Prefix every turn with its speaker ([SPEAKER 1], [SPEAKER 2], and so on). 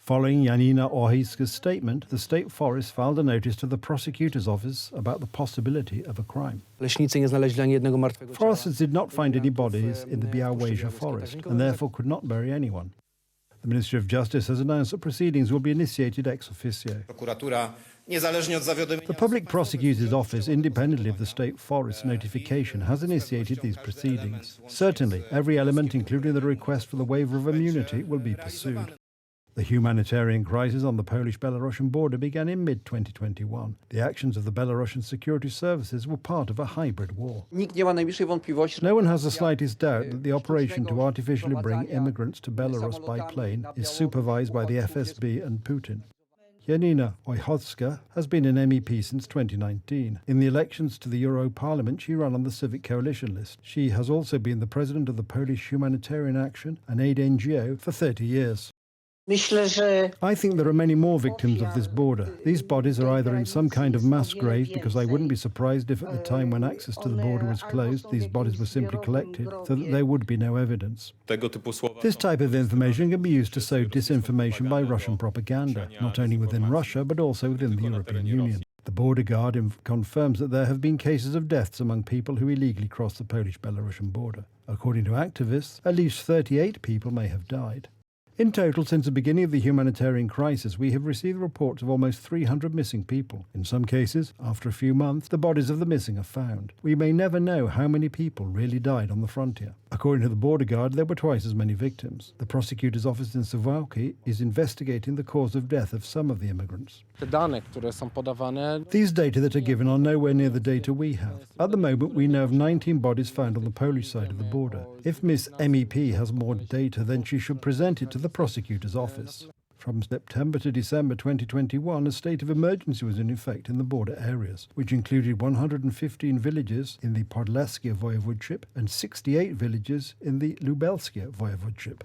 [SPEAKER 1] Following Janina Orhiska's statement, the State Forest filed a notice to the prosecutor's office about the possibility of a crime. Foresters did not find any bodies in the Białowieża forest and therefore could not bury anyone. The Ministry of Justice has announced that proceedings will be initiated ex officio. The Public Prosecutor's Office, independently of the State Forest notification, has initiated these proceedings. Certainly, every element, including the request for the waiver of immunity, will be pursued. The humanitarian crisis on the Polish-Belarusian border began in mid-2021. The actions of the Belarusian security services were part of a hybrid war. No one has the slightest doubt that the operation to artificially bring immigrants to Belarus by plane is supervised by the FSB and Putin. Janina Orhiska has been an MEP since 2019. In the elections to the Euro Parliament, she ran on the Civic Coalition list. She has also been the president of the Polish Humanitarian Action, an aid NGO, for 30 years. I think there are many more victims of this border. These bodies are either in some kind of mass grave, because I wouldn't be surprised if at the time when access to the border was closed, these bodies were simply collected, so that there would be no evidence. This type of information can be used to sow disinformation by Russian propaganda, not only within Russia, but also within the European Union. The border guard confirms that there have been cases of deaths among people who illegally cross the Polish-Belarusian border. According to activists, at least 38 people may have died. In total, since the beginning of the humanitarian crisis, we have received reports of almost 300 missing people. In some cases, after a few months, the bodies of the missing are found. We may never know how many people really died on the frontier. According to the border guard, there were twice as many victims. The prosecutor's office in Suwałki is investigating the cause of death of some of the immigrants. These data that are given are nowhere near the data we have. At the moment, we know of 19 bodies found on the Polish side of the border. If Miss MEP has more data, then she should present it to the prosecutor's office. From September to December 2021, a state of emergency was in effect in the border areas, which included 115 villages in the Podlaskie voivodeship and 68 villages in the Lubelskie voivodeship.